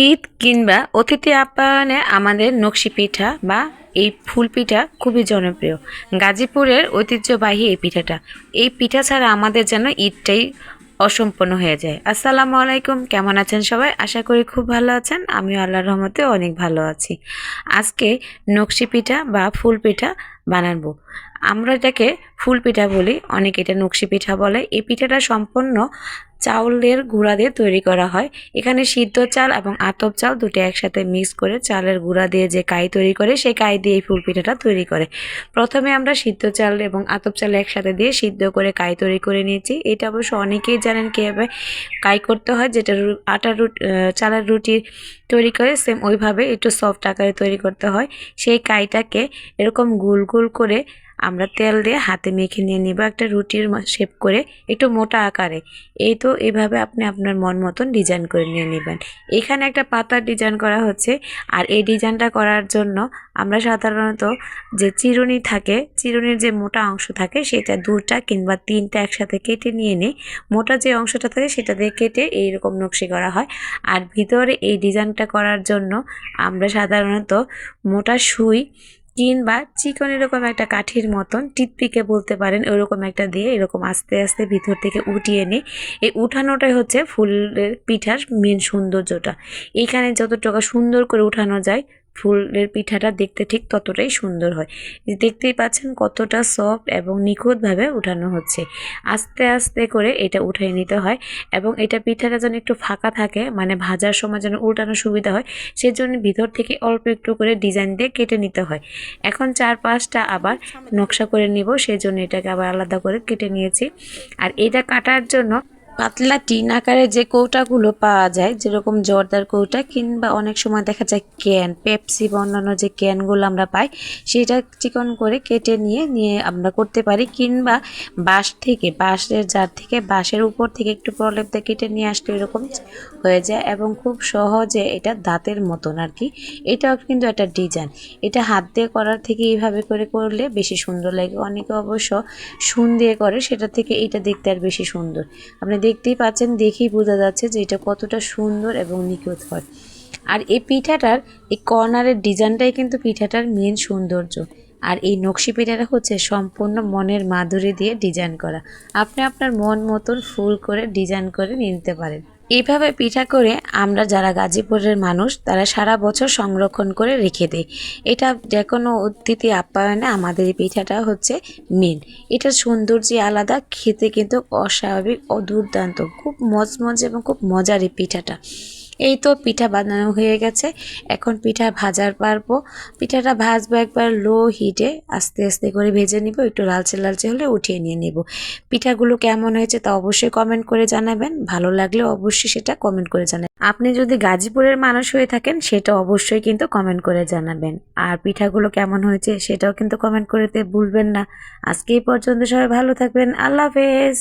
ঈদ কিংবা অতিথি আপ্যায়নে আমাদের নকশি পিঠা বা এই ফুল পিঠা খুবই জনপ্রিয়। গাজীপুরের ঐতিহ্যবাহী এই পিঠাটা, এই পিঠা ছাড়া আমাদের যেন ঈদটাই অসম্পূর্ণ হয়ে যায়। আসসালামু আলাইকুম, কেমন আছেন সবাই? আশা করি খুব ভালো আছেন। আমিও আল্লাহর রহমতে অনেক ভালো আছি। আজকে নকশি পিঠা বা ফুল পিঠা বানাবো। আমরা এটাকে ফুল পিঠা বলি, অনেকে এটা নকশি পিঠা বলে। এই পিঠাটা সম্পূর্ণ চাউলের গুঁড়া দিয়ে তৈরি করা হয়। এখানে সিদ্ধ চাল এবং আতপ চাল দুটো একসাথে মিক্স করে চালের গুঁড়া দিয়ে যে কাই তৈরি করে, সেই কাই দিয়ে এই ফুল পিঠাটা তৈরি করে। প্রথমে আমরা সিদ্ধ চাল এবং আতপ চাল একসাথে দিয়ে সিদ্ধ করে কাই তৈরি করে নিয়েছি। এটা অবশ্য অনেকেই জানেন কীভাবে কাই করতে হয়, যেটা আটার চালের রুটি তৈরি করে সেম ওইভাবে একটু সফট আকারে তৈরি করতে হয়। সেই কাইটাকে এরকম গোল গোল করে আমরা তেল দিয়ে হাতে মেখে নিয়ে নিব একটা রুটির শেপ করে, একটু মোটা আকারে। এই তো এইভাবে আপনি আপনার মন মতন ডিজাইন করে নিয়ে নেবেন। এখানে একটা পাতার ডিজাইন করা হচ্ছে, আর এই ডিজাইনটা করার জন্য আমরা সাধারণত যে চিরুনি থাকে, চিরুনির যে মোটা অংশ থাকে সেটা দুটা কিংবা তিনটা একসাথে কেটে নিয়ে নিই। মোটা যে অংশটা থাকে সেটা দিয়ে কেটে এইরকম নকশি করা হয়। আর ভিতরে এই ডিজাইনটা করার জন্য আমরা সাধারণত মোটা সুই কিংবা চিকন এরকম একটা কাঠির মতন, টিথপিকে বলতে পারেন, ওরকম একটা দিয়ে এরকম আস্তে আস্তে ভিতর থেকে উঠিয়ে নিই। এই উঠানোটাই হচ্ছে ফুলের পিঠার মেন সৌন্দর্যটা। এখানে যতটুকু সুন্দর করে উঠানো যায়, ফুলের পিঠাটা দেখতে ঠিক ততটাই সুন্দর হয়। দেখতেই পাচ্ছেন কতটা সফট এবং নিখুঁতভাবে উঠানো হচ্ছে। আস্তে আস্তে করে এটা উঠিয়ে নিতে হয়, এবং এটা পিঠাটা যেন একটু ফাঁকা থাকে, মানে ভাজার সময় যেন উল্টানো সুবিধা হয়, সেজন্য ভিতর থেকে অল্প একটু করে ডিজাইন দিয়ে কেটে নিতে হয়। এখন 4-5টা আবার নকশা করে নিব, সেজন্য এটাকে আবার আলাদা করে কেটে নিয়েছি। আর এটা কাটার জন্য পাতলা টিন আকারে যে কৌটাগুলো পাওয়া যায়, যেরকম জর্দার কৌটা কিংবা অনেক সময় দেখা যায় ক্যান, পেপসি বা অন্যান্য যে ক্যানগুলো আমরা পাই, সেটা চিকন করে কেটে নিয়ে আমরা করতে পারি। কিংবা বাঁশের জার থেকে বাঁশের উপর থেকে একটু প্রলেপ দিয়ে কেটে নিয়ে আসলে এরকম হয়ে যায়, এবং খুব সহজে এটা দাঁতের মতন আর কি। এটাও কিন্তু একটা ডিজাইন, এটা হাত দিয়ে করার থেকে এইভাবে করে করলে বেশি সুন্দর লাগে। অনেকে অবশ্য সুন দিয়ে করে, সেটা থেকে এটা দেখতে আর বেশি সুন্দর। আপনি দেখতেই পাচ্ছেন, দেখেই বোঝা যাচ্ছে যে এটা কতটা সুন্দর এবং নিখুঁত হয়। আর এই পিঠাটার এই কর্নারের ডিজাইনটাই কিন্তু পিঠাটার মেন সৌন্দর্য। আর এই নকশি পিঠাটা হচ্ছে সম্পূর্ণ মনের মাধুরী দিয়ে ডিজাইন করা। আপনি আপনার মন মতন ফুল করে ডিজাইন করে নিতে পারেন। এইভাবে পিঠা করে আমরা যারা গাজীপুরের মানুষ, তারা সারা বছর সংরক্ষণ করে রেখে দেয়। এটা যে কোনো অতিথি আপ্যায়নে আমাদের এই পিঠাটা হচ্ছে মেন। এটার সৌন্দর্যই আলাদা, খেতে কিন্তু অস্বাভাবিক ও দুর্দান্ত, খুব মজমজে এবং খুব মজার এই পিঠাটা। এই তো পিঠা বানানো হয়ে গেছে, এখন পিঠা ভাজার পারবো। পিঠাটা ভাজবো একবার লো হিটে, আস্তে আস্তে করে ভেজে নিব, একটু লালচে লালচে হলে উঠিয়ে নিয়ে নেব। পিঠাগুলো কেমন হয়েছে তা অবশ্যই কমেন্ট করে জানাবেন, ভালো লাগলে অবশ্যই সেটা কমেন্ট করে জানাবেন। আপনি যদি গাজীপুরের মানুষ হয়ে থাকেন সেটা অবশ্যই কিন্তু কমেন্ট করে জানাবেন। আর পিঠাগুলো কেমন হয়েছে সেটাও কিন্তু কমেন্ট করতে ভুলবেন না। আজকে এই পর্যন্ত, সবাই ভালো থাকবেন, আল্লাহ হাফেজ।